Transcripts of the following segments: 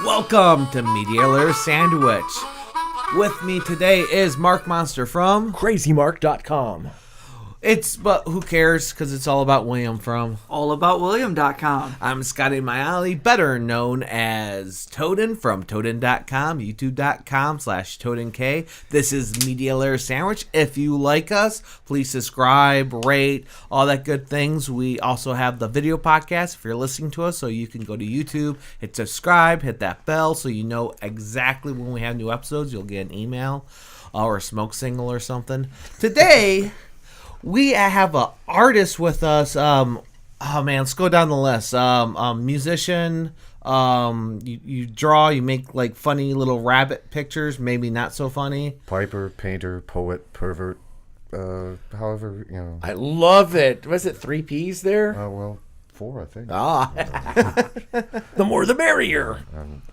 Welcome to Medialer Sandwich. With me today is Marc Monster from CrazyMark.com. But who cares, because it's all about William from allaboutwilliam.com. I'm Scotty Mayali, better known as Toaden from Toaden.com, youtube.com/ToadenK. This is Medialer Sandwich. If you like us, please subscribe, rate, all that good things. We also have the video podcast if you're listening to us, so you can go to YouTube, hit subscribe, hit that bell so you know exactly when we have new episodes. You'll get an email or a smoke signal or something. Today, we have an artist with us. Oh man, let's go down the list. Musician. You draw. You make like funny little rabbit pictures. Maybe not so funny. Piper, painter, poet, pervert. However, you know. I love it. Was it 3 P's there? Well, 4, I think. The more the merrier.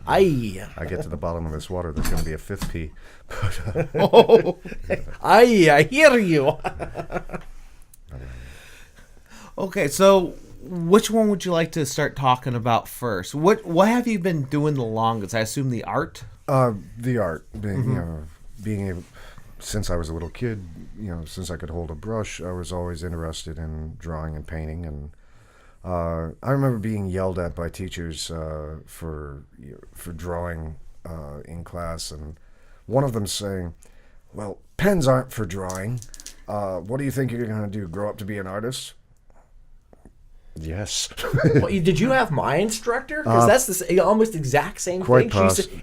Aye. I get to the bottom of this water. There's going to be a 5th P. Aye, I hear you. Okay, so which one would you like to start talking about first? What have you been doing the longest? I assume the art. The art, being able, since I was a little kid, since I could hold a brush, I was always interested in drawing and painting, and I remember being yelled at by teachers for drawing in class, and one of them saying, "Well, pens aren't for drawing. What do you think you're going to do? Grow up to be an artist?" Yes. Well, did you have my instructor? Because that's the almost exact same thing.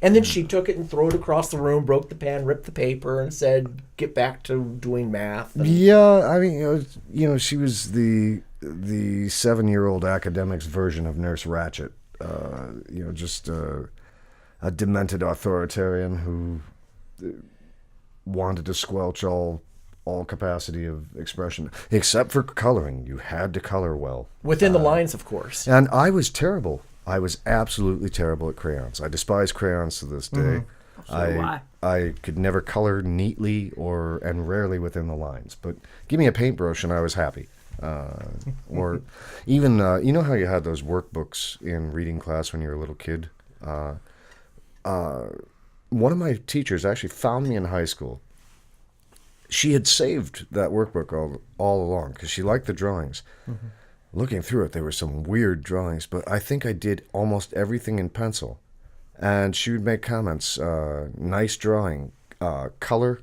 And then she took it and threw it across the room, broke the pen, ripped the paper, and said, "Get back to doing math." Yeah, I mean, she was the 7-year-old academic's version of Nurse Ratched. Just a demented authoritarian who wanted to squelch all capacity of expression, except for coloring. You had to color well. Within the lines, of course. And I was terrible. I was absolutely terrible at crayons. I despise crayons to this day. I could never color neatly and rarely within the lines. But give me a paintbrush and I was happy. Or even, you know how you had those workbooks in reading class when you were a little kid? One of my teachers actually found me in high school. She had saved that workbook all along because she liked the drawings. Mm-hmm. Looking through it, there were some weird drawings, but I think I did almost everything in pencil. And she would make comments, "Nice drawing, color, ?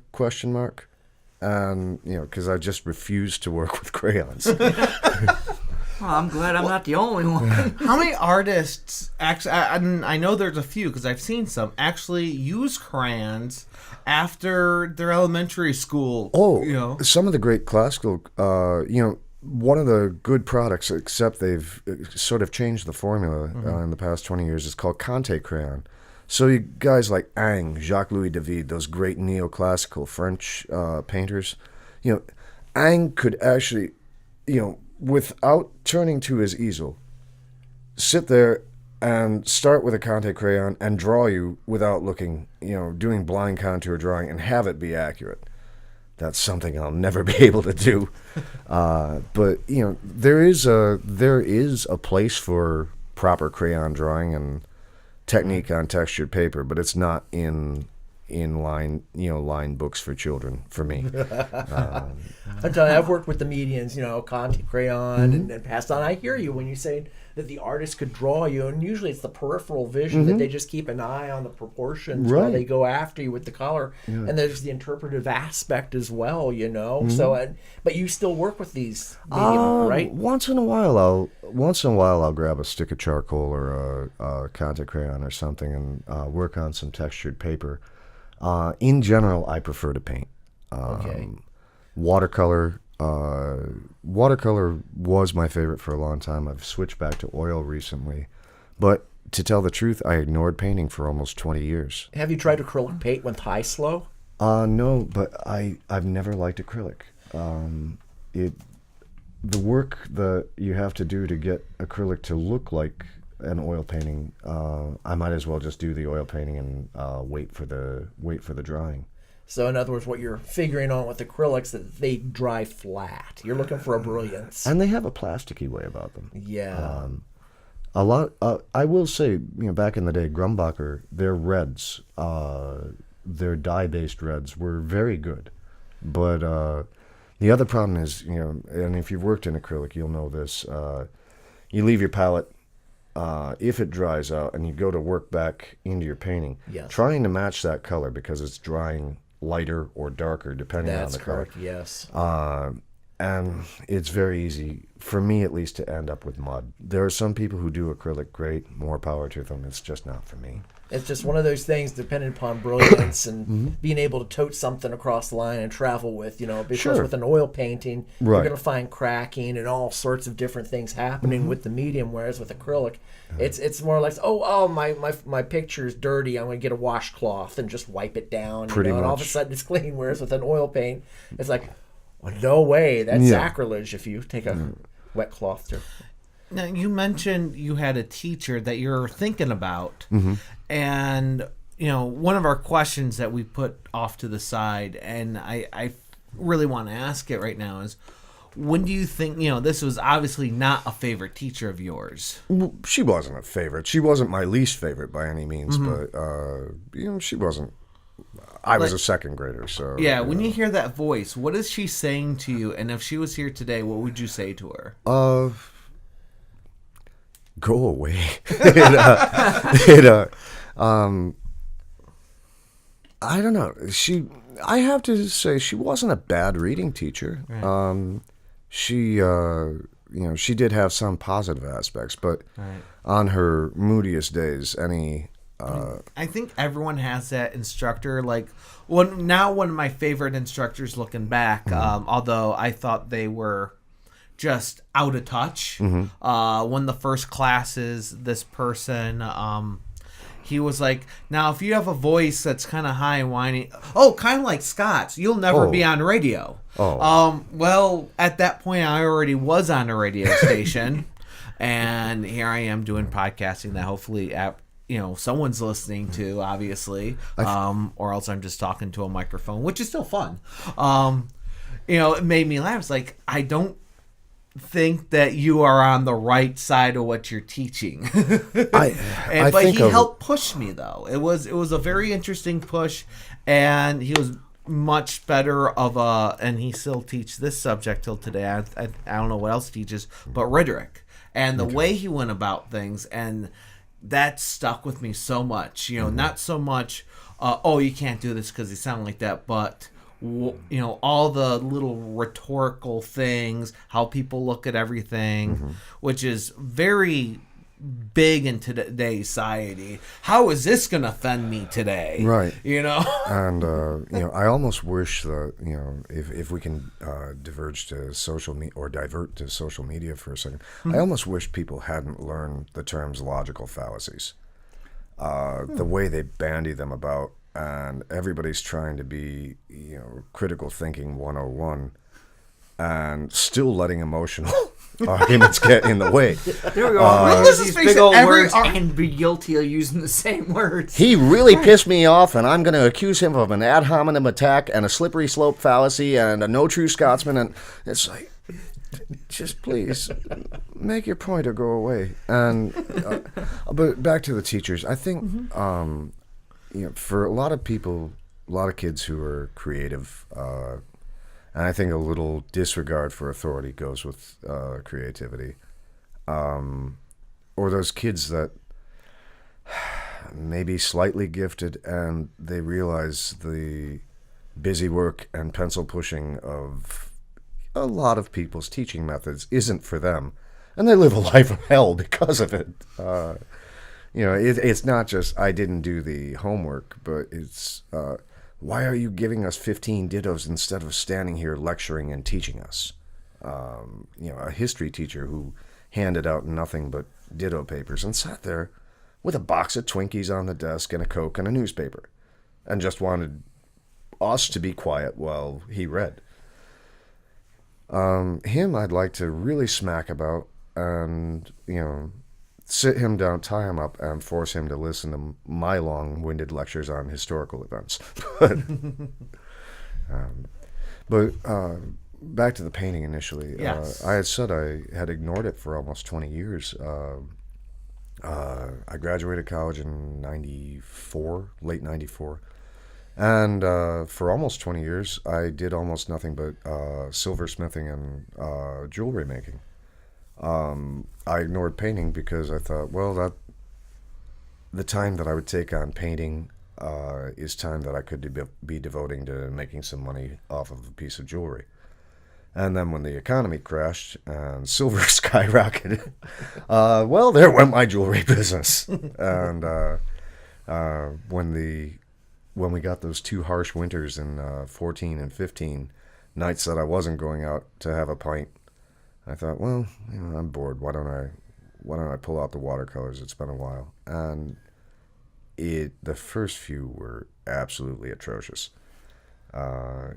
And, because I just refused to work with crayons. Well, I'm glad I'm not the only one. How many artists actually? I know there's a few because I've seen some actually use crayons after their elementary school. Some of the great classical, one of the good products, except they've sort of changed the formula in the past 20 years, is called Conte crayon. So you guys like Ingres, Jacques-Louis David, those great neoclassical French painters, Ingres could actually, without turning to his easel, sit there and start with a Conte crayon and draw you without looking, doing blind contour drawing and have it be accurate. That's something I'll never be able to do. But there is a place for proper crayon drawing and technique on textured paper, but it's not in line books for children for me. I'm telling you, I've worked with the medians, Conte crayon and passed on. I hear you when you say that the artist could draw you, and usually it's the peripheral vision that they just keep an eye on the proportions while they go after you with the color. Yeah. And there's the interpretive aspect as well, So, but you still work with these medium, right? Once in a while, I'll grab a stick of charcoal or a Conte crayon or something and work on some textured paper. In general, I prefer to paint. Okay. Watercolor was my favorite for a long time. I've switched back to oil recently. But to tell the truth, I ignored painting for almost 20 years. Have you tried acrylic paint with high slow? No, but I've never liked acrylic. The work that you have to do to get acrylic to look like an oil painting, I might as well just do the oil painting and wait for the drying. So in other words, what you're figuring on with acrylics, that they dry flat. You're looking for a brilliance. And they have a plasticky way about them. Yeah. A lot. I will say, back in the day, Grumbacher, their reds, their dye-based reds were very good. But the other problem is, and if you've worked in acrylic, you'll know this. You leave your palette, if it dries out, and you go to work back into your painting, Yes. trying to match that color because it's drying lighter or darker depending on That's the correct. color. Yes. And it's very easy, for me at least, to end up with mud. There are some people who do acrylic great, more power to them. It's just not for me. It's just one of those things, depending upon brilliance and being able to tote something across the line and travel with, because Sure. with an oil painting, Right. you're going to find cracking and all sorts of different things happening with the medium, whereas with acrylic, it's more like, my picture's dirty, I'm going to get a washcloth and just wipe it down, Pretty and all of a much. sudden it's clean, whereas with an oil paint, it's like, well, no way, that's Yeah. sacrilege if you take a wet cloth to... Now, you mentioned you had a teacher that you're thinking about, and one of our questions that we put off to the side, and I really want to ask it right now is, when do you think this was obviously not a favorite teacher of yours? She wasn't a favorite. She wasn't my least favorite by any means, but she wasn't. I was a second grader, so Yeah, when you hear that voice, what is she saying to you? And if she was here today, what would you say to her? Go away. I don't know. I have to say, she wasn't a bad reading teacher. Right. She did have some positive aspects, but Right. on her moodiest days, I think everyone has that instructor. Like, one of my favorite instructors looking back, although I thought they were just out of touch. One of the first classes, this person, he was like, now if you have a voice that's kind of high and whiny, kind of like Scott's, you'll never be on radio. Well, at that point, I already was on a radio station, and here I am doing podcasting that hopefully someone's listening to, obviously, or else I'm just talking to a microphone, which is still fun. It made me laugh. It's like, I don't think that you are on the right side of what you're teaching. But he helped push me, though. It was a very interesting push, and he was much better and he still teaches this subject till today. I don't know what else he teaches, but rhetoric and the way he went about things, and that stuck with me so much. Not so much, you can't do this because you sound like that, but all the little rhetorical things, how people look at everything, which is very big in today's society. How is this going to offend me today? Right. And I almost wish that if we can diverge to divert to social media for a second, I almost wish people hadn't learned the terms logical fallacies. The way they bandy them about, and everybody's trying to be critical thinking 101, and still letting emotional arguments get in the way. There we go. Use these big old words and be guilty of using the same words. He really pissed me off, and I'm going to accuse him of an ad hominem attack and a slippery slope fallacy and a no true Scotsman. And it's like, just please make your point or go away. And but back to the teachers, I think for a lot of people, a lot of kids who are creative. And I think a little disregard for authority goes with creativity. Or those kids that may be slightly gifted and they realize the busy work and pencil pushing of a lot of people's teaching methods isn't for them. And they live a life of hell because of it. It's not just, I didn't do the homework, but it's... why are you giving us 15 dittos instead of standing here lecturing and teaching us? A history teacher who handed out nothing but ditto papers and sat there with a box of Twinkies on the desk and a Coke and a newspaper and just wanted us to be quiet while he read. Him I'd like to really smack about and, sit him down, tie him up, and force him to listen to my long-winded lectures on historical events. But back to the painting initially. Yes. I had said I had ignored it for almost 20 years. I graduated college in '94, late '94. And for almost 20 years, I did almost nothing but silversmithing and jewelry making. I ignored painting because I thought, well, that the time that I would take on painting is time that I could be devoting to making some money off of a piece of jewelry. And then when the economy crashed and silver skyrocketed, well, there went my jewelry business. And when we got those 2 harsh winters in 14 and 15, nights that I wasn't going out to have a pint, I thought, well, I'm bored. Why don't I pull out the watercolors? It's been a while. And the first few were absolutely atrocious.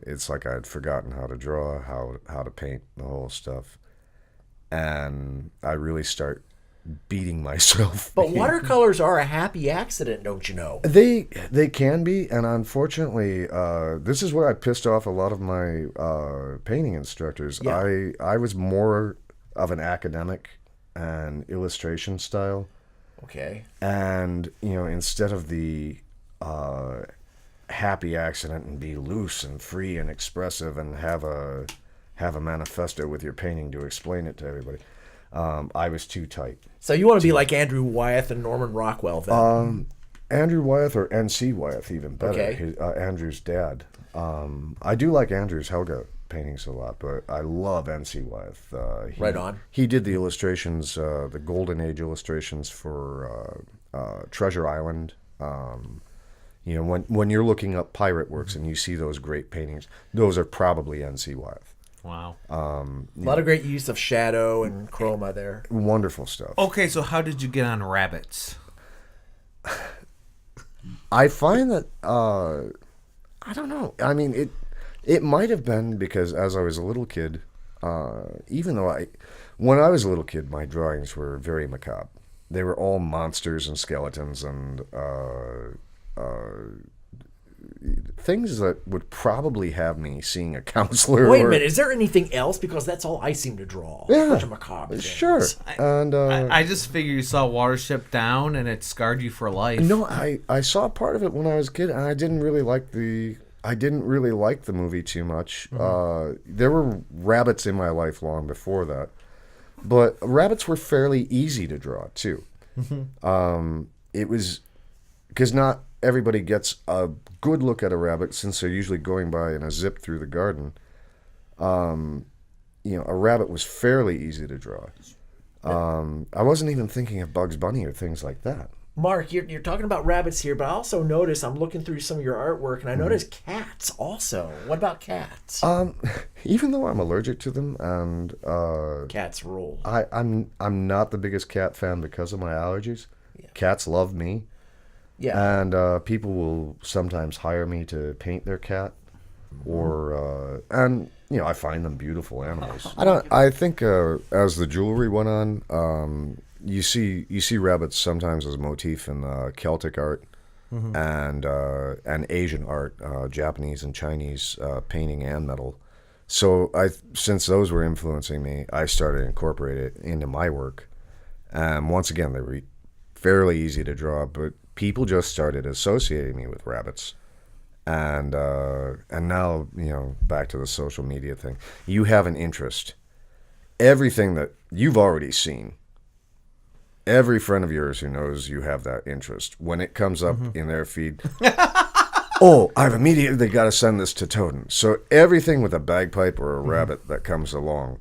It's like I'd forgotten how to draw, how to paint, the whole stuff. And I really start beating myself. But watercolors are a happy accident, don't you know? They can be, and unfortunately, this is where I pissed off a lot of my painting instructors. Yeah. I was more of an academic and illustration style. Okay. And, instead of the happy accident and be loose and free and expressive and have a manifesto with your painting to explain it to everybody, I was too tight. So you want to be like Andrew Wyeth and Norman Rockwell then? Andrew Wyeth, or N.C. Wyeth, even better. Okay. Andrew's dad. I do like Andrew's Helga paintings a lot, but I love N.C. Wyeth. Right on. He did the illustrations, the Golden Age illustrations for Treasure Island. When you're looking up pirate works and you see those great paintings, those are probably N.C. Wyeth. Wow. A lot of great use of shadow and chroma there. Wonderful stuff. Okay, so how did you get on rabbits? I find that I don't know. I mean, it might have been because as I was a little kid, even though when I was a little kid, my drawings were very macabre. They were all monsters and skeletons and things that would probably have me seeing a counselor. Wait a minute, is there anything else? Because that's all I seem to draw. Yeah, a bunch of macabre things. Sure. And I just figure you saw Watership Down and it scarred you for life. No, I saw part of it when I was a kid, and I didn't really like the movie too much. Mm-hmm. There were rabbits in my life long before that, but rabbits were fairly easy to draw too. Mm-hmm. It was because not everybody gets a good look at a rabbit since they're usually going by in a zip through the garden. A rabbit was fairly easy to draw. I wasn't even thinking of Bugs Bunny or things like that. Mark, you're talking about rabbits here, but I also notice I'm looking through some of your artwork, and I notice cats also. What about cats? Even though I'm allergic to them, and cats rule. I'm not the biggest cat fan because of my allergies. Yeah. Cats love me. Yeah. And people will sometimes hire me to paint their cat, or I find them beautiful animals. I think as the jewelry went on, you see rabbits sometimes as a motif in Celtic art and Asian art, Japanese and Chinese painting and metal. So since those were influencing me, I started incorporating it into my work. Once again, they were fairly easy to draw, but people just started associating me with rabbits. And now, back to the social media thing. You have an interest. Everything that you've already seen, every friend of yours who knows you have that interest, when it comes up in their feed, I've immediately got to send this to Toaden. So everything with a bagpipe or a rabbit that comes along,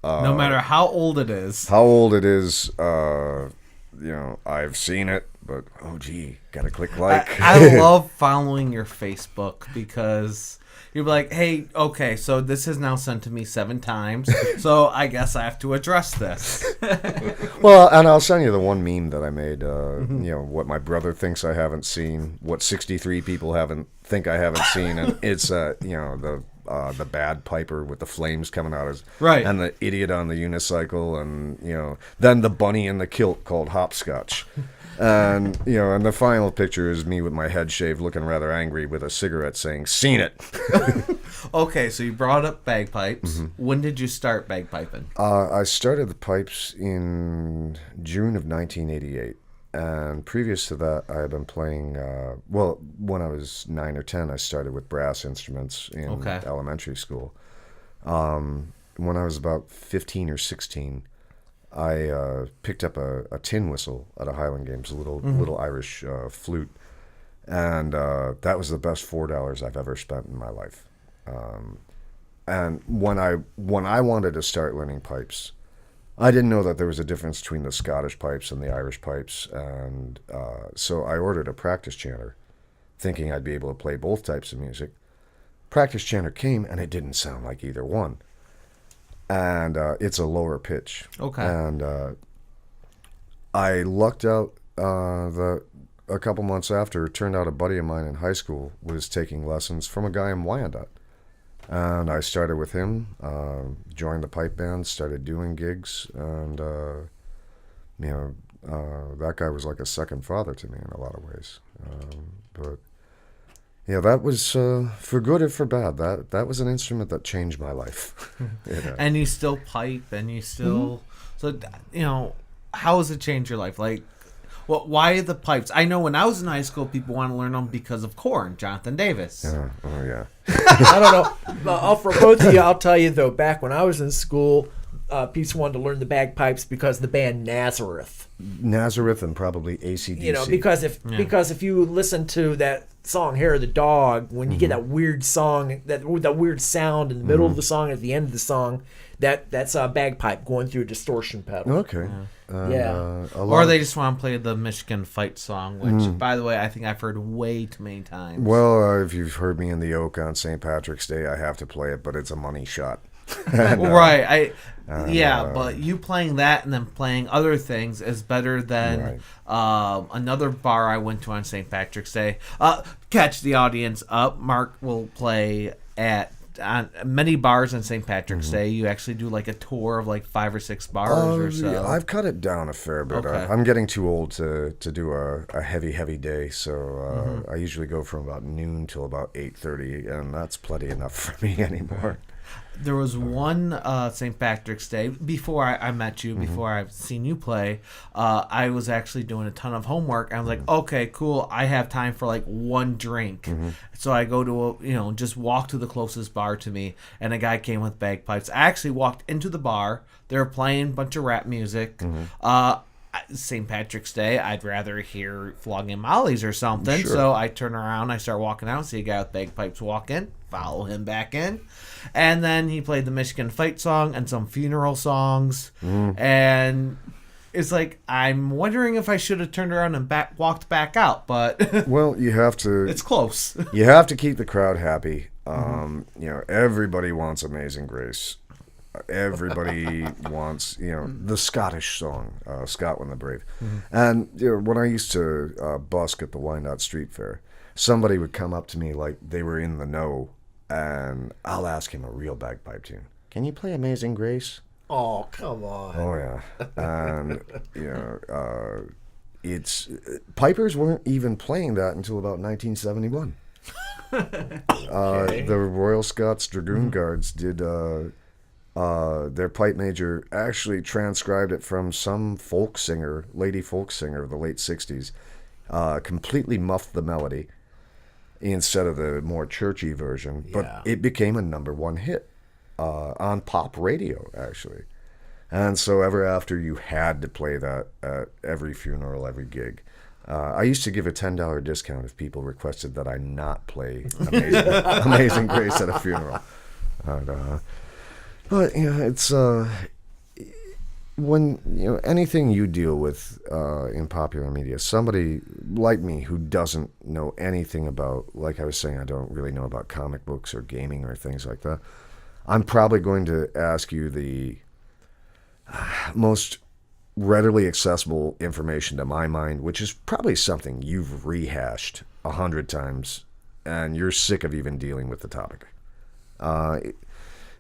no matter how old it is, I've seen it, but gotta click like. I love following your Facebook because you're like, hey, okay, so this is now sent to me 7 times, so I guess I have to address this. Well, and I'll send you the one meme that I made. What my brother thinks I haven't seen, what 63 people think I haven't seen, and it's the bad piper with the flames coming out of right, and the idiot on the unicycle, and then the bunny in the kilt called Hopscotch. And, and the final picture is me with my head shaved, looking rather angry with a cigarette saying, "Seen it." Okay, so you brought up bagpipes. When did you start bagpiping? I started the pipes in June of 1988. And previous to that, I had been playing, when I was 9 or 10, I started with brass instruments in elementary school. When I was about 15 or 16, I picked up a tin whistle at a Highland Games, a little Irish flute, and that was the best $4 I've ever spent in my life. And when I wanted to start learning pipes, I didn't know that there was a difference between the Scottish pipes and the Irish pipes, and so I ordered a practice chanter, thinking I'd be able to play both types of music. Practice chanter came, and it didn't sound like either one. And it's a lower pitch. Okay. And I lucked out a couple months after. It turned out a buddy of mine in high school was taking lessons from a guy in Wyandotte. And I started with him, joined the pipe band, started doing gigs, and that guy was like a second father to me in a lot of ways. But yeah, that was for good or for bad. That was an instrument that changed my life. And you still pipe, and you still how has it changed your life? Like, why the pipes? I know when I was in high school, people want to learn them because of Korn, Jonathan Davis. Yeah. Oh yeah. I don't know. For both of you, I'll tell you though. Back when I was in school, people wanted to learn the bagpipes because of the band Nazareth. Nazareth and probably AC/DC. Because if you listen to that song "Hair of the Dog," when you get that weird song, that weird sound in the middle of the song, at the end of the song, that's a bagpipe going through a distortion pedal. Okay. Or they just want to play the Michigan Fight song, which, by the way, I think I've heard way too many times. Well, if you've heard me in the Oak on St. Patrick's Day, I have to play it, but it's a money shot. Right. But you playing that and then playing other things is better than another bar I went to on St. Patrick's Day. Catch the audience up. Marc will play on many bars on St. Patrick's Day. You actually do like a tour of like 5 or 6 bars or so. Yeah, I've cut it down a fair bit. Okay. I'm getting too old to do a heavy day, so I usually go from about noon till about 8:30, and that's plenty enough for me anymore. There was one St. Patrick's Day before I met you, before I've seen you play. I was actually doing a ton of homework. I was like, okay, cool. I have time for like one drink. So I go to just walk to the closest bar to me, and a guy came with bagpipes. I actually walked into the bar. They were playing a bunch of rap music. St. Patrick's Day, I'd rather hear Flogging Molly's or something. Sure. So I turn around, I start walking out, see a guy with bagpipes walk in, follow him back in. And then he played the Michigan Fight song and some funeral songs. And it's like, I'm wondering if I should have turned around and walked back out, but Well, you have to. it's close. You have to keep the crowd happy. Everybody wants Amazing Grace. Everybody wants, the Scottish song, Scotland the Brave. And when I used to busk at the Wyandotte Street Fair, somebody would come up to me like they were in the know, and I'll ask him a real bagpipe tune. Can you play Amazing Grace? Oh, come on. Oh yeah, and it's pipers weren't even playing that until about 1971. The Royal Scots Dragoon Guards did. Their pipe major actually transcribed it from some lady folk singer of the late 60s, completely muffed the melody instead of the more churchy version, but it became a #1 hit on pop radio, actually. And so ever after, you had to play that at every funeral, every gig. I used to give a $10 discount if people requested that I not play Amazing Grace at a funeral. But it's when anything you deal with in popular media, somebody like me who doesn't know anything about, like I was saying, I don't really know about comic books or gaming or things like that. I'm probably going to ask you the most readily accessible information to my mind, which is probably something you've rehashed 100 times, and you're sick of even dealing with the topic.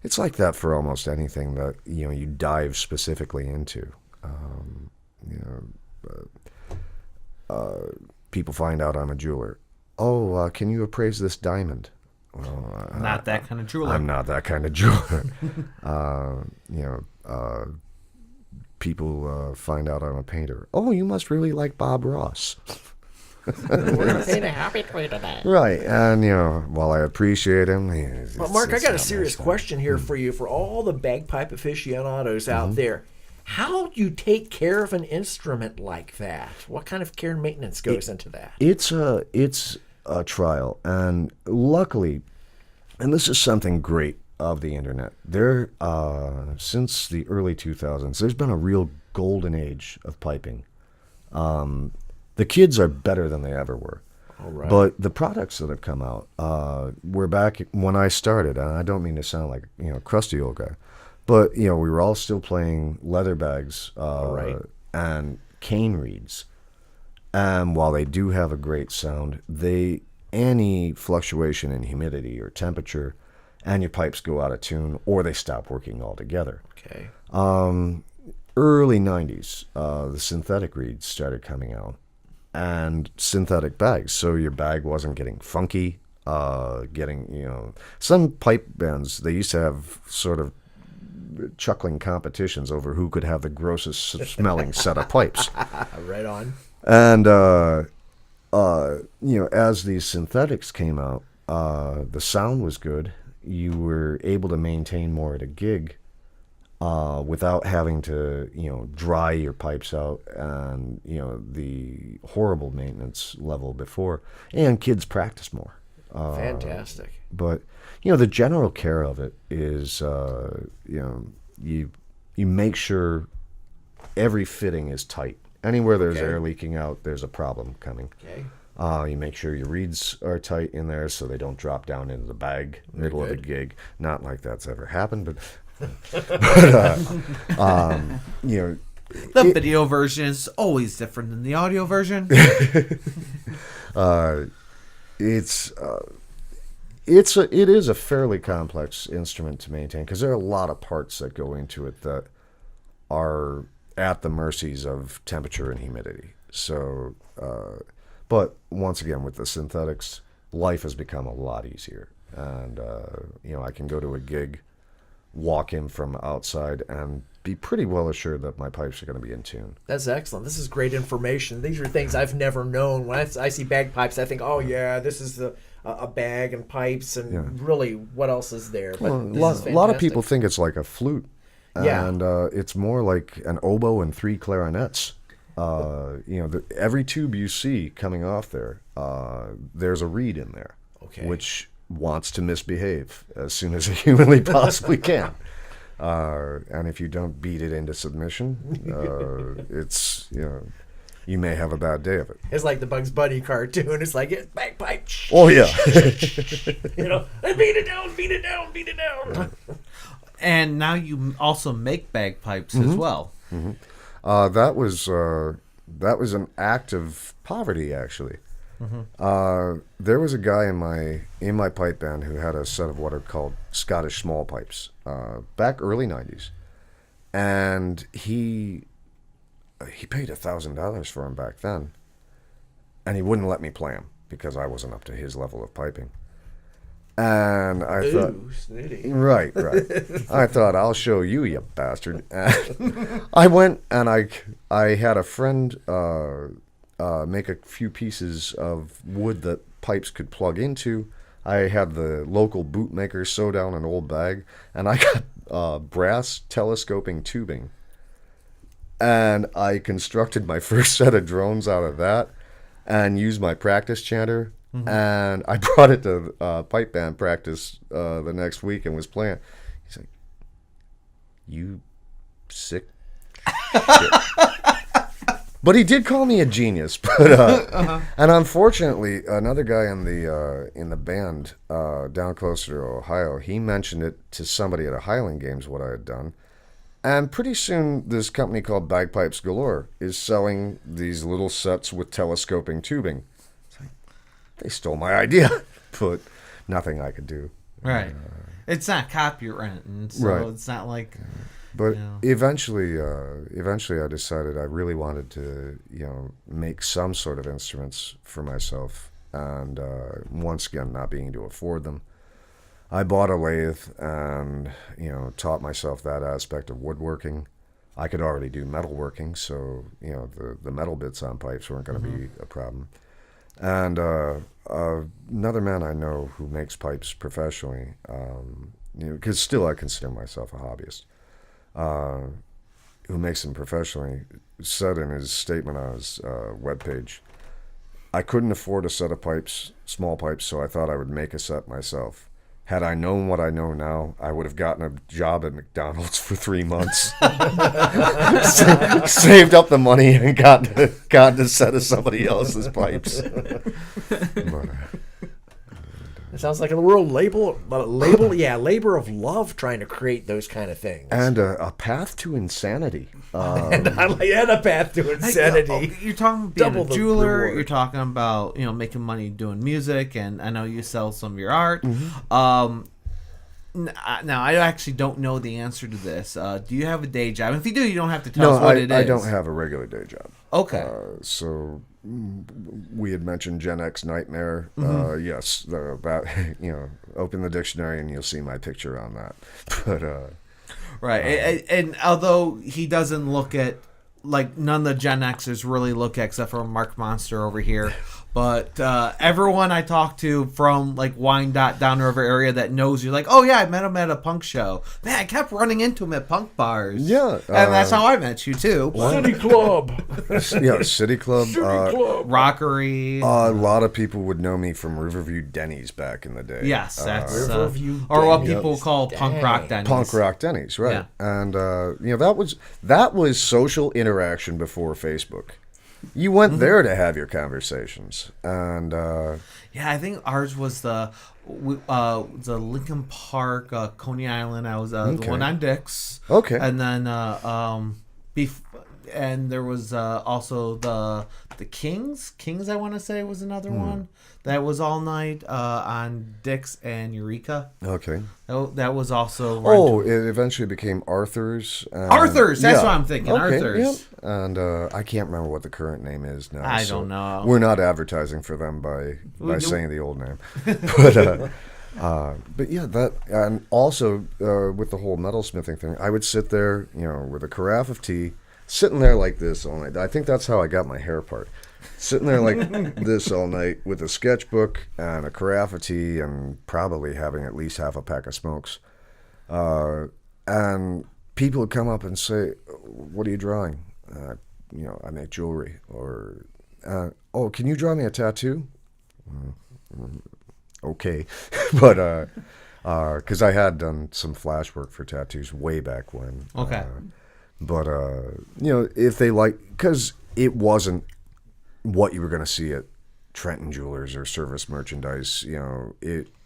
It's like that for almost anything that you dive specifically into. people find out I'm a jeweler. Oh, can you appraise this diamond? Well, Not that kind of jeweler. I'm not that kind of jeweler. People find out I'm a painter. Oh, you must really like Bob Ross. We're going to paint a happy tree today. Right, and while I appreciate him, But Mark, I got a serious question here for you, for all the bagpipe aficionados out there. How do you take care of an instrument like that? What kind of care and maintenance goes into that? It's a trial, and luckily, and this is something great of the internet. There, since the early 2000s, there's been a real golden age of piping. The kids are better than they ever were. All right. But the products that have come out, were back when I started, and I don't mean to sound like crusty old guy, but we were all still playing leather bags and cane reeds. And while they do have a great sound, any fluctuation in humidity or temperature, and your pipes go out of tune, or they stop working altogether. Okay. Early 90s, the synthetic reeds started coming out, and synthetic bags, so your bag wasn't getting funky, some pipe bands, they used to have sort of chuckling competitions over who could have the grossest smelling set of pipes. Right on. And as these synthetics came out, the sound was good. You were able to maintain more at a gig without having to, dry your pipes out and, the horrible maintenance level before. And kids practice more. Fantastic. But, the general care of it is, you make sure every fitting is tight. Anywhere there's air leaking out, there's a problem coming. Okay. You make sure your reeds are tight in there so they don't drop down into the bag middle of the gig. Not like that's ever happened, but The video version is always different than the audio version. It is a fairly complex instrument to maintain because there are a lot of parts that go into it that are at the mercies of temperature and humidity. So, but once again, with the synthetics, life has become a lot easier. And, I can go to a gig, walk in from outside, and be pretty well assured that my pipes are going to be in tune. That's excellent. This is great information. These are things I've never known. When I see bagpipes, I think, oh, yeah, this is a bag and pipes, and really, what else is there? But a lot of people think it's like a flute. And it's more like an oboe and 3 clarinets. Every tube you see coming off there, there's a reed in there, which wants to misbehave as soon as it humanly possibly can. And if you don't beat it into submission, it's, you may have a bad day of it. It's like the Bugs Bunny cartoon. It's like, it's bagpipe. Oh, yeah. And beat it down, beat it down, beat it down. And now you also make bagpipes as well. Mm-hmm. That was an act of poverty, actually. Mm-hmm. There was a guy in my pipe band who had a set of what are called Scottish small pipes back early 90s, and he paid $1,000 for them back then, and he wouldn't let me play them because I wasn't up to his level of piping. And I thought, snitty. Right. I thought, I'll show you, you bastard. And I went and I had a friend make a few pieces of wood that pipes could plug into. I had the local bootmaker sew down an old bag, and I got brass telescoping tubing. And I constructed my first set of drones out of that and used my practice chanter. Mm-hmm. And I brought it to pipe band practice the next week and was playing. He's like, "You sick shit." But he did call me a genius. But and unfortunately, another guy in the band down closer to Ohio, he mentioned it to somebody at a Highland Games what I had done. And pretty soon, this company called Bagpipes Galore is selling these little sets with telescoping tubing. They stole my idea, but nothing I could do. Right. It's not copywritten, so it's not like But Yeah. eventually, I decided I really wanted to, make some sort of instruments for myself. And once again, not being able to afford them, I bought a lathe and, taught myself that aspect of woodworking. I could already do metalworking, so, the metal bits on pipes weren't going to be a problem. And another man I know who makes pipes professionally, because still I consider myself a hobbyist, who makes them professionally, said in his statement on his webpage, I couldn't afford a set of pipes, small pipes, so I thought I would make a set myself. Had I known what I know now, I would have gotten a job at McDonald's for 3 months, saved up the money, and gotten a set of somebody else's pipes. But, It sounds like a real labor of love trying to create those kind of things. and a path to insanity. And a path to insanity. You're talking about being Double a the jeweler. reward. You're talking about making money doing music, and I know you sell some of your art. Now I actually don't know the answer to this. Do you have a day job? If you do, you don't have to tell us what it is. I don't have a regular day job. Okay. So we had mentioned Gen X nightmare. Yes, that open the dictionary and you'll see my picture on that. But Right, and although he doesn't look at, like, none of the Gen Xers really look at, except for Mark Monster over here, but everyone I talk to from, like, Wyandotte downriver area that knows you, like, oh yeah, I met him at a punk show. Man, I kept running into him at punk bars. Yeah, and that's how I met you too. City Club. City Club. Rockery. A lot of people would know me from Riverview Denny's back in the day. Yes, that's Riverview or what Denny's. people call punk rock Denny's. Punk rock Denny's, right? Yeah. And that was social interaction before Facebook. You went there to have your conversations, and Yeah, I think ours was the Lincoln Park, Coney Island. I was the one on Dix. Okay. And then and there was also the Kings. Kings, I want to say, was another one that was all night on Dix and Eureka. okay. That was also Oh, it eventually became Arthur's. Arthur's. That's what I'm thinking. Okay, Arthur's. yeah. And I can't remember what the current name is now. I so don't know. We're not advertising for them by don't- saying the old name, but yeah, that, and also with the whole metalsmithing thing, I would sit there, with a carafe of tea, sitting there like this all night. I think that's how I got my hair part. Sitting there like this all night with a sketchbook and a carafe of tea and probably having at least half a pack of smokes. And people would come up and say, what are you drawing? I make jewelry. Or, oh, can you draw me a tattoo? Okay. But, because I had done some flash work for tattoos way back when. Okay. But, if they because it wasn't what you were going to see at Trenton Jewelers or Service Merchandise,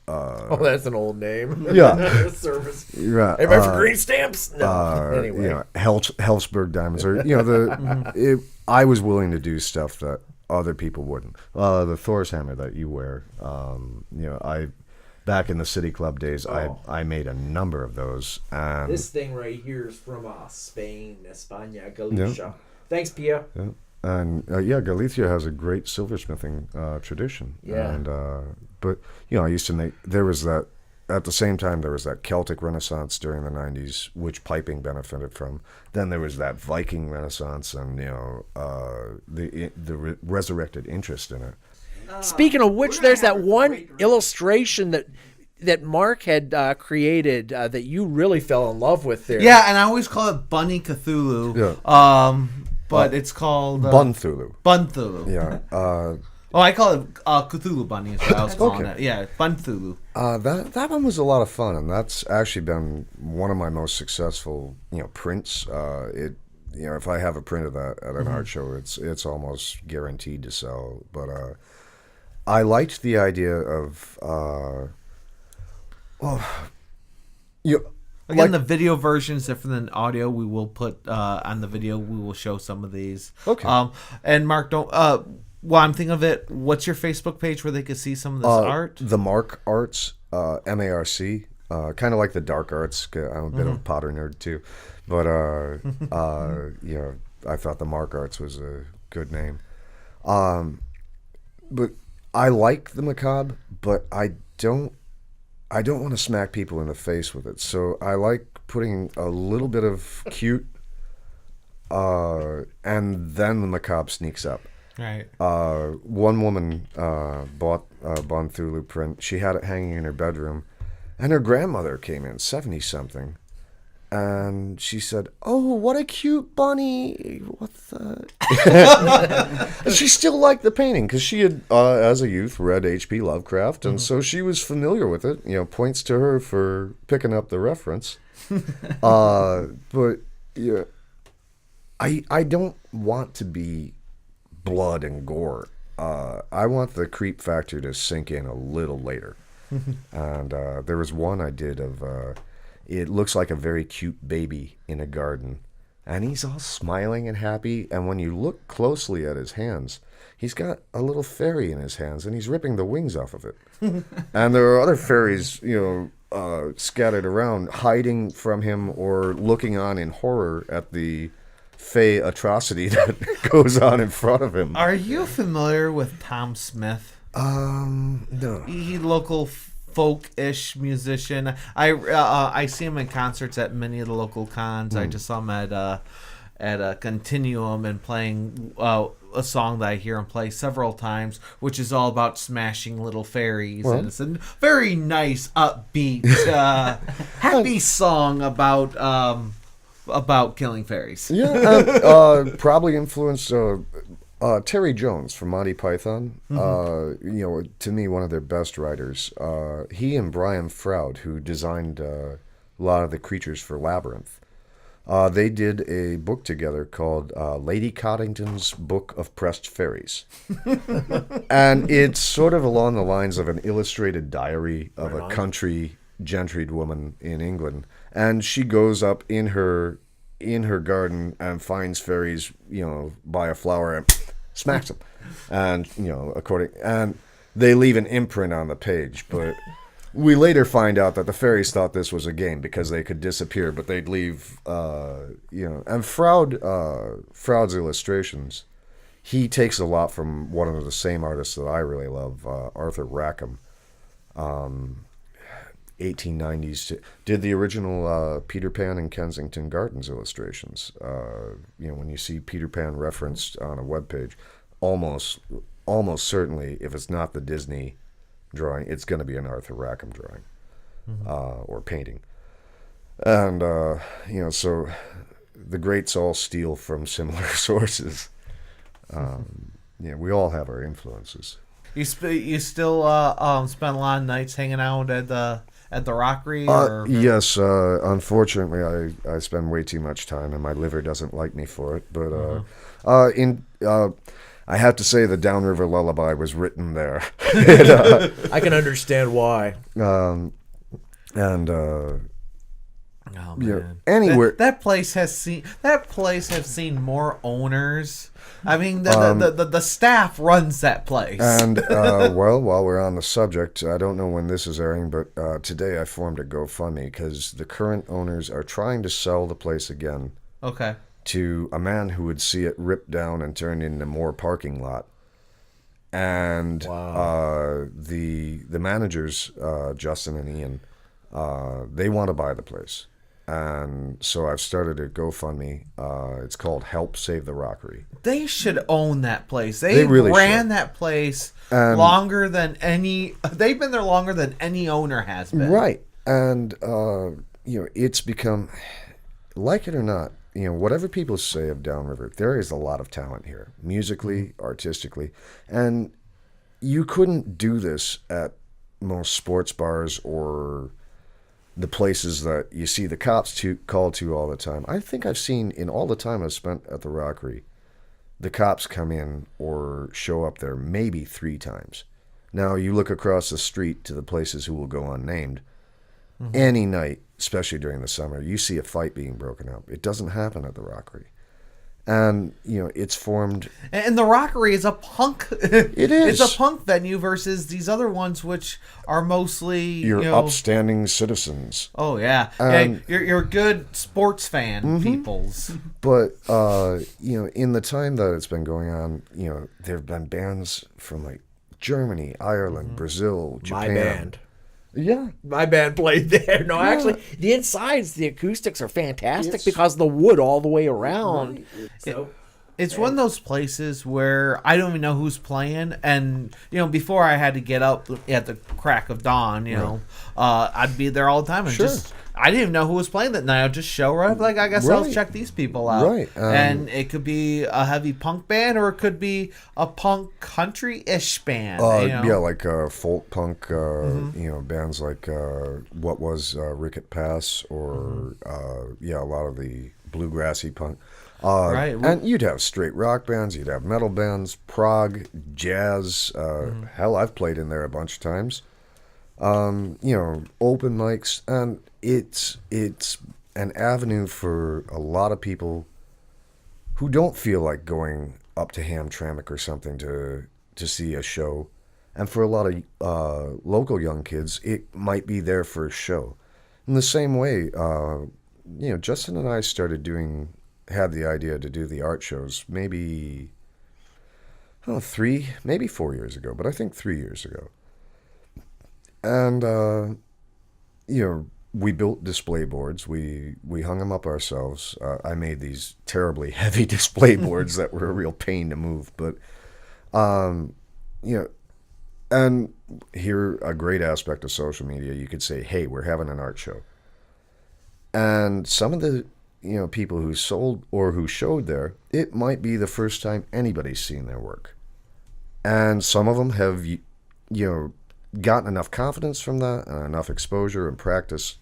Oh, that's an old name. Yeah. Service. Yeah. Anybody for green stamps? No. Anyway. Helsberg diamonds, or I was willing to do stuff that other people wouldn't. The Thor's hammer that you wear, I back in the City Club days, I made a number of those. And This thing right here is from Spain, España, Galicia. Thanks, Pia. Yeah. And Galicia has a great silversmithing tradition. Yeah. And but I used to make. There was that at the same time. There was that Celtic Renaissance during the '90s, which piping benefited from. Then there was that Viking Renaissance, and the resurrected interest in it. Speaking of which, there's that one illustration that Marc had created that you really fell in love with there. Yeah, and I always call it Bunny Cthulhu. Yeah. But it's called Bunthulu. Bunthulu. Yeah. I call it Cthulhu Bunny is what I was calling Okay. it. Yeah, Bunthulu. That one was a lot of fun, and that's actually been one of my most successful, prints. If I have a print of that at an art show, it's almost guaranteed to sell. But I liked the idea of, Again, the video version is different than audio. We will put on the video. We will show some of these. Okay. And Mark, don't. While I'm thinking of it, what's your Facebook page where they could see some of this art? The Marc Arts, MARC, kind of like the dark arts. I'm a bit of a Potter nerd too, But you know, I thought the Marc Arts was a good name. But I like the macabre, but I don't want to smack people in the face with it. So I like putting a little bit of cute, and then the macabre sneaks up. Right. One woman bought a Bon Thulu print. She had it hanging in her bedroom, and her grandmother came in, 70-something, and she said, "Oh, what a cute bunny! What the?" She still liked the painting because she had, as a youth, read H.P. Lovecraft, and so she was familiar with it. You know, points to her for picking up the reference. But yeah, I don't want to be blood and gore. I want the creep factor to sink in a little later. And there was one I did of it looks like a very cute baby in a garden, and he's all smiling and happy, and when you look closely at his hands, he's got a little fairy in his hands, and he's ripping the wings off of it. And there are other fairies, you know, scattered around, hiding from him or looking on in horror at the fey atrocity that goes on in front of him. Are you familiar with Tom Smith? No. He local folk-ish musician. I see him in concerts at many of the local cons. I just saw him at a Continuum and playing a song that I hear him play several times, which is all about smashing little fairies. Well, and it's a very nice, upbeat, happy song about killing fairies. Yeah, probably influenced Terry Jones from Monty Python. You know, to me, one of their best writers. He and Brian Froud, who designed a lot of the creatures for Labyrinth, they did a book together called Lady Coddington's Book of Pressed Fairies. And it's sort of along the lines of an illustrated diary of a country gentried woman in England. And she goes up in her garden and finds fairies, you know, by a flower and smacks them. And, you know, and they leave an imprint on the page, but we later find out that the fairies thought this was a game because they could disappear, but they'd leave, you know, and Froud's illustrations, he takes a lot from one of the same artists that I really love, Arthur Rackham. 1890s did the original Peter Pan and Kensington Gardens illustrations. You know, when you see Peter Pan referenced on a webpage, almost certainly, if it's not the Disney drawing, it's going to be an Arthur Rackham drawing or painting. And you know, so the greats all steal from similar sources. Yeah, we all have our influences. You still spend a lot of nights hanging out at the Rockery? Yes, unfortunately, I spend way too much time, and my liver doesn't like me for it. But I have to say, the Downriver Lullaby was written there. I can understand why. Oh man! Yeah, anywhere that place has seen more owners. I mean, the staff runs that place. And well, while we're on the subject, I don't know when this is airing, but today I formed a GoFundMe because the current owners are trying to sell the place again. Okay. To a man who would see it ripped down and turned into more parking lot. And wow. The managers, Justin and Ian, they want to buy the place. And so I've started a GoFundMe. It's called Help Save the Rockery. They should own that place. They really ran should. That place longer than any. They've been there longer than any owner has been. Right. And you know, it's become, like it or not, you know, whatever people say of Downriver, there is a lot of talent here, musically, artistically, and you couldn't do this at most sports bars or the places that you see the cops called to all the time. I think I've seen, in all the time I've spent at the Rockery, the cops come in or show up there maybe 3 times. Now, you look across the street to the places who will go unnamed. Any night, especially during the summer, you see a fight being broken up. It doesn't happen at the Rockery. And, it's formed. And the Rockery is a punk. It is. It's a punk venue versus these other ones, which are mostly Your upstanding citizens. Oh yeah, you're good sports fan peoples. But in the time that it's been going on, there have been bands from like Germany, Ireland, Brazil, Japan. My band. Yeah. My band played there. No, actually, the insides, the acoustics are fantastic because of the wood all the way around. Right. So it's one of those places where I don't even know who's playing, and before I had to get up at the crack of dawn, I'd be there all the time, and I didn't even know who was playing that night. I'd just show up, like, I guess I'll check these people out. Right. And it could be a heavy punk band, or it could be a punk country-ish band. Yeah, like folk punk, bands like what was Ricket Pass, or a lot of the bluegrassy punk. Right. And you'd have straight rock bands, you'd have metal bands, prog, jazz. Hell, I've played in there a bunch of times. Open mics, and it's an avenue for a lot of people who don't feel like going up to Hamtramck or something to see a show, and for a lot of local young kids, it might be there for a show. In the same way, Justin and I had the idea to do the art shows maybe 4 years ago, but I think 3 years ago. And, we built display boards. We hung them up ourselves. I made these terribly heavy display boards that were a real pain to move. But, and here, a great aspect of social media, you could say, hey, we're having an art show. And some of the, people who sold or who showed there, it might be the first time anybody's seen their work. And some of them have, gotten enough confidence from that and enough exposure and practice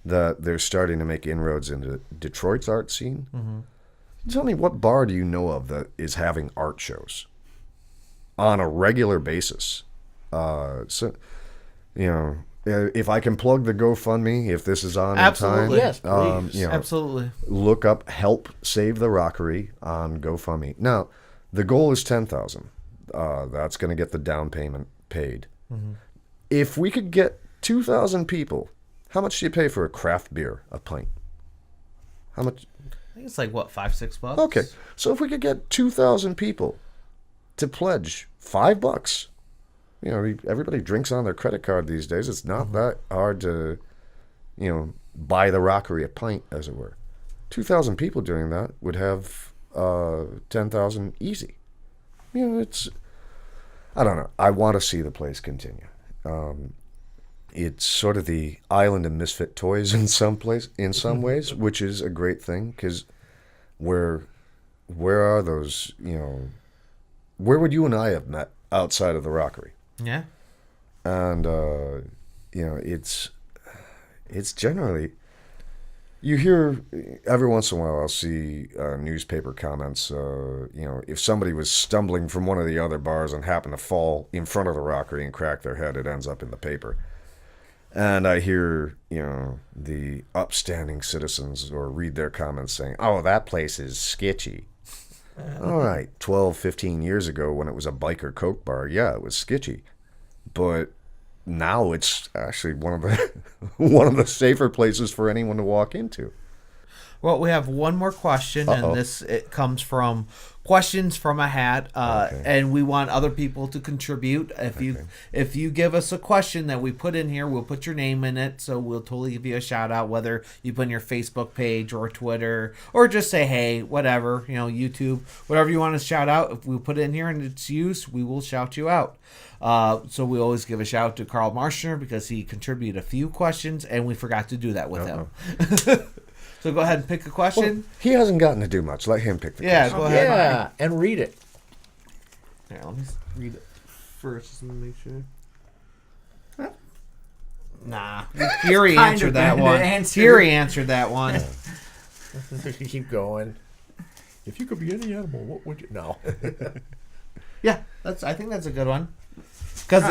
that they're starting to make inroads into Detroit's art scene. Mm-hmm. Tell me, what bar do you know of that is having art shows on a regular basis? If I can plug the GoFundMe, if this is on absolutely. In time. Yes, please. Absolutely. Look up Help Save the Rockery on GoFundMe. Now, the goal is $10,000. That's going to get the down payment paid. Mm-hmm. If we could get 2,000 people, how much do you pay for a craft beer, a pint? How much? I think it's like, what, $5-6? Okay. So if we could get 2,000 people to pledge $5, everybody drinks on their credit card these days. It's not that hard to, buy the Rockery a pint, as it were. 2,000 people doing that would have 10,000 easy. I don't know. I want to see the place continue. It's sort of the island of misfit toys in some ways, which is a great thing, because where are those, where would you and I have met outside of the Rockery? Yeah. And, it's generally, you hear, every once in a while I'll see newspaper comments, if somebody was stumbling from one of the other bars and happened to fall in front of the Rockery and crack their head, it ends up in the paper. And I hear, the upstanding citizens or read their comments saying, oh, that place is sketchy. All right, 12, 15 years ago when it was a biker coke bar, yeah, it was sketchy. But now it's actually one of the safer places for anyone to walk into. Well, we have one more question, and it comes from Questions from a Hat, and we want other people to contribute. If you give us a question that we put in here, we'll put your name in it, so we'll totally give you a shout out, whether you put in your Facebook page or Twitter, or just say hey, whatever, YouTube, whatever you want to shout out. If we put it in here and it's used, we will shout you out. So we always give a shout out to Carl Marshner because he contributed a few questions, and we forgot to do that with him. So go ahead and pick a question. Well, he hasn't gotten to do much. Let him pick the question. Go ahead. Yeah, and read it. Yeah, let me read it first just to make sure. Nah. Fury answered that one. Fury answered that one. Keep going. If you could be any animal, what would you? No. Yeah, I think that's a good one. Because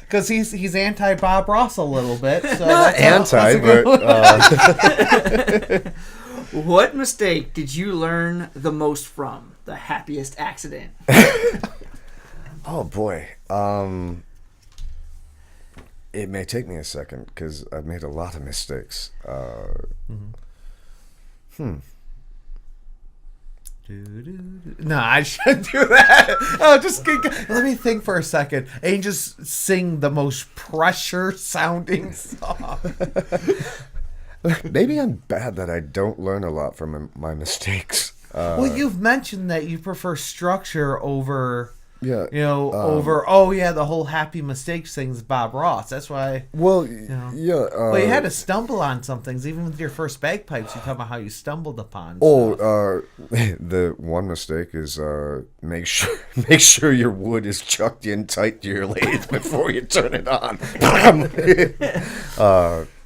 because he's anti Bob Ross a little bit. So not anti, but What mistake did you learn the most from? The happiest accident? Oh boy. It may take me a second because I've made a lot of mistakes. No, I shouldn't do that. Oh, let me think for a second. And just sing the most pressure sounding song. Maybe I'm bad that I don't learn a lot from my mistakes. Well, you've mentioned that you prefer structure over, Yeah. the whole happy mistakes thing's Bob Ross. That's why. Well, know. yeah. Well, you had to stumble on some things, even with your first bagpipes. You talk about how you stumbled upon. The one mistake is make sure your wood is chucked in tight to your lathe before you turn it on.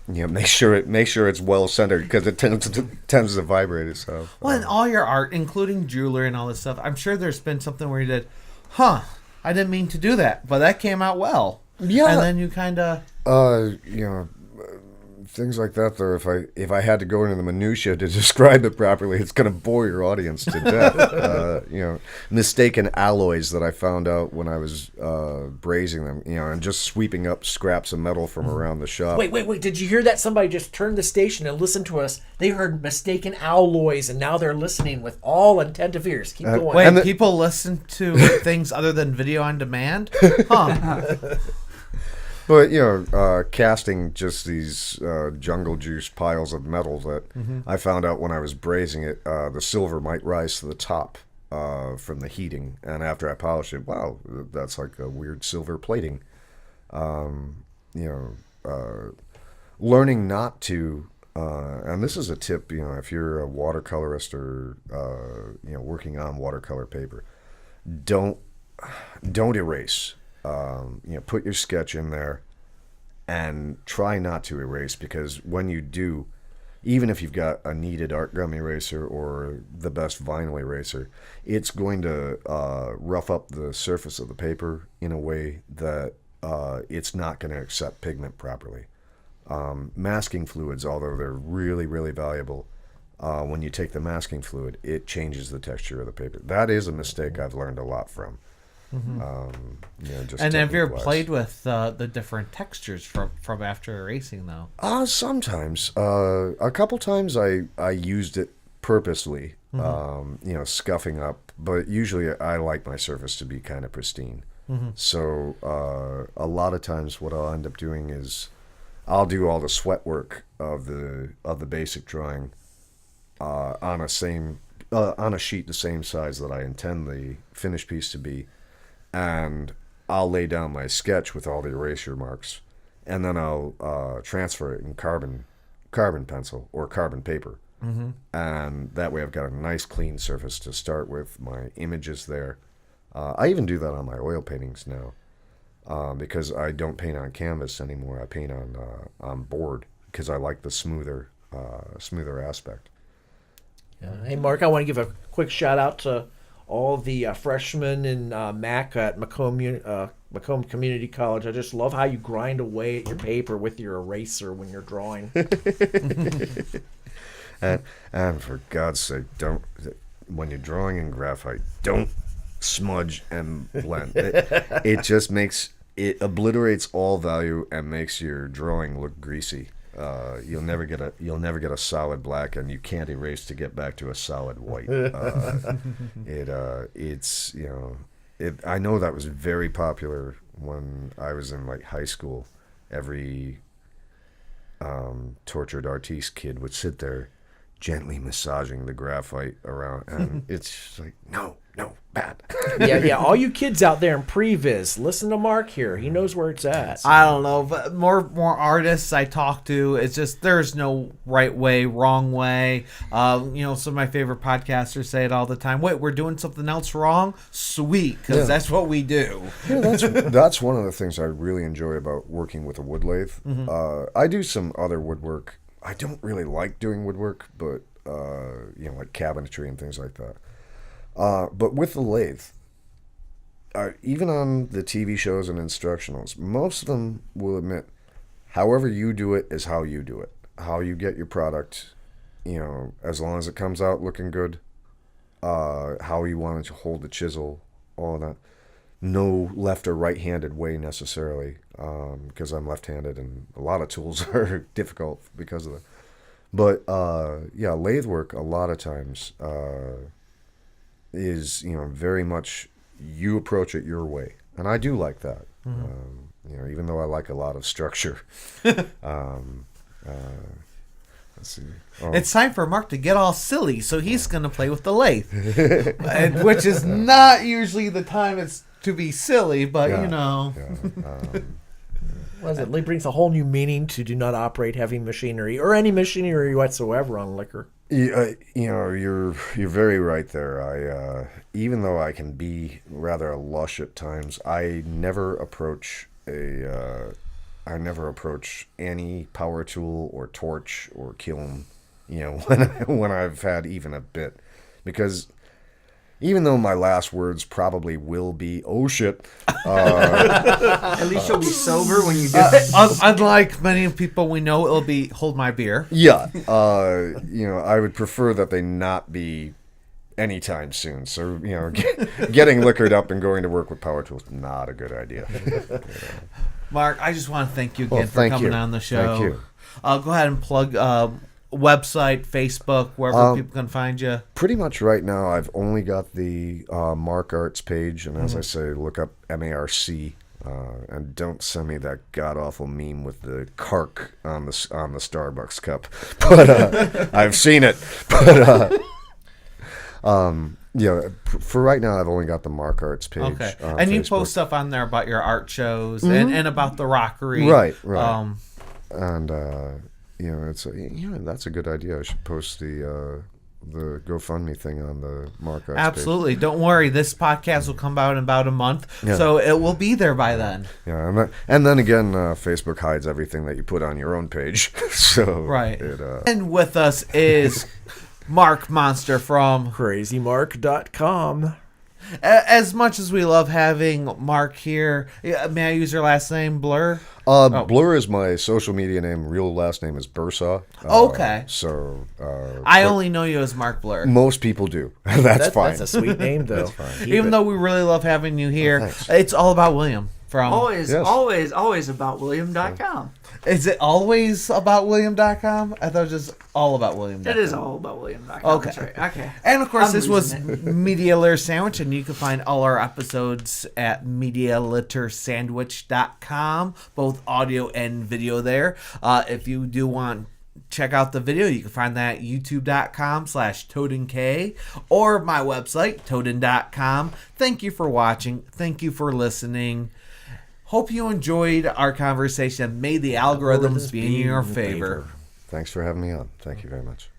Make sure it's well centered because it tends to vibrate itself. Well, in all your art, including jewelry and all this stuff, I'm sure there's been something where you did, I didn't mean to do that, but that came out well. Yeah. And then you kind of... things like that, though, if I had to go into the minutia to describe it properly, it's going to bore your audience to death. Mistaken alloys that I found out when I was brazing them, and just sweeping up scraps of metal from around the shop. Wait. Did you hear that? Somebody just turned the station and listened to us. They heard mistaken alloys, and now they're listening with all attentive ears. Keep going. Wait, people listen to things other than video on demand? Huh. But, casting just these jungle juice piles of metal that I found out when I was brazing it, the silver might rise to the top from the heating. And after I polish it, wow, that's like a weird silver plating. Learning not to, and this is a tip, if you're a watercolorist or, working on watercolor paper, don't erase. Put your sketch in there and try not to erase, because when you do, even if you've got a kneaded art gum eraser or the best vinyl eraser, it's going to rough up the surface of the paper in a way that it's not going to accept pigment properly. Masking fluids, although they're really, really valuable, when you take the masking fluid, it changes the texture of the paper. That is a mistake I've learned a lot from. And have you ever played with the different textures from after erasing, though? Sometimes. A couple times I used it purposely, scuffing up. But usually I like my surface to be kind of pristine. So a lot of times what I'll end up doing is I'll do all the sweat work of the basic drawing on a sheet the same size that I intend the finished piece to be. And I'll lay down my sketch with all the erasure marks, and then I'll transfer it in carbon pencil or carbon paper. And that way I've got a nice clean surface to start with. My images there. I even do that on my oil paintings now, because I don't paint on canvas anymore. I paint on board because I like the smoother aspect. Yeah. Hey, Mark, I want to give a quick shout out to all the freshmen in Mac at Macomb Community College. I just love how you grind away at your paper with your eraser when you're drawing. and for God's sake, when you're drawing in graphite, don't smudge and blend. It just obliterates all value and makes your drawing look greasy. You'll never get a solid black, and you can't erase to get back to a solid white. I know that was very popular when I was in high school. Every tortured artiste kid would sit there gently massaging the graphite around, and it's just like, no, bad. yeah. All you kids out there in previs, listen to Mark here. He knows where it's at. I don't know, but more artists I talk to, it's just there's no right way, wrong way. Some of my favorite podcasters say it all the time. Wait, we're doing something else wrong? Sweet, because that's what we do. Yeah, that's one of the things I really enjoy about working with a wood lathe. I do some other woodwork. I don't really like doing woodwork, but like cabinetry and things like that. But with the lathe, even on the TV shows and instructionals, most of them will admit, however you do it is how you do it. How you get your product as long as it comes out looking good, how you want it to hold the chisel, all of that. No left or right-handed way necessarily, because I'm left-handed and a lot of tools are difficult because of that. But lathe work a lot of times is very much you approach it your way, and I do like that. Even though I like a lot of structure. Let's see. Oh. It's time for Mark to get all silly, so he's going to play with the lathe, which is not usually the time it's to be silly, but What is it? It brings a whole new meaning to do not operate heavy machinery or any machinery whatsoever on liquor. You're very right there. Even though I can be rather lush at times, I never approach any power tool or torch or kiln, when I've had even a bit, because even though my last words probably will be "oh shit," at least you'll be sober when you do it. Unlike many people we know, it'll be "hold my beer." Yeah, I would prefer that they not be anytime soon. So getting liquored up and going to work with power tools, not a good idea. Mark, I just want to thank you again for coming on the show. Thank you. Go ahead and plug website, Facebook, wherever people can find you. Pretty much right now, I've only got the Marc Arts page, and as I say, look up MARC, and don't send me that god awful meme with the cark on the Starbucks cup. But I've seen it. But for right now, I've only got the Marc Arts page. Okay, on and you Facebook. post stuff on there about your art shows and about the rockery. Right. And that's a good idea. I should post the GoFundMe thing on the Marc Arts Absolutely. Don't worry. This podcast will come out in about a month, so it will be there by then. Yeah, and then again, Facebook hides everything that you put on your own page. So right. And with us is Marc Monster from CrazyMark.com. As much as we love having Mark here, may I use your last name, Blur? Blur is my social media name. Real last name is Bourassa. Okay. So I only know you as Mark Blur. Most people do. That's fine. That's a sweet name, though. That's fine. Even though we really love having you here, it's all about William. Always about William.com. Is it always about William.com? I thought it was just all about William.com. It is all about William.com. Okay. That's right. Okay. And of course, this was Media Litter Sandwich, and you can find all our episodes at MediaLitterSandwich.com, both audio and video there. If you do want check out the video, you can find that at youtube.com/ToadenK or my website, Toaden.com. Thank you for watching. Thank you for listening. Hope you enjoyed our conversation. May the algorithms be in your favor. Thanks for having me on. Thank you very much.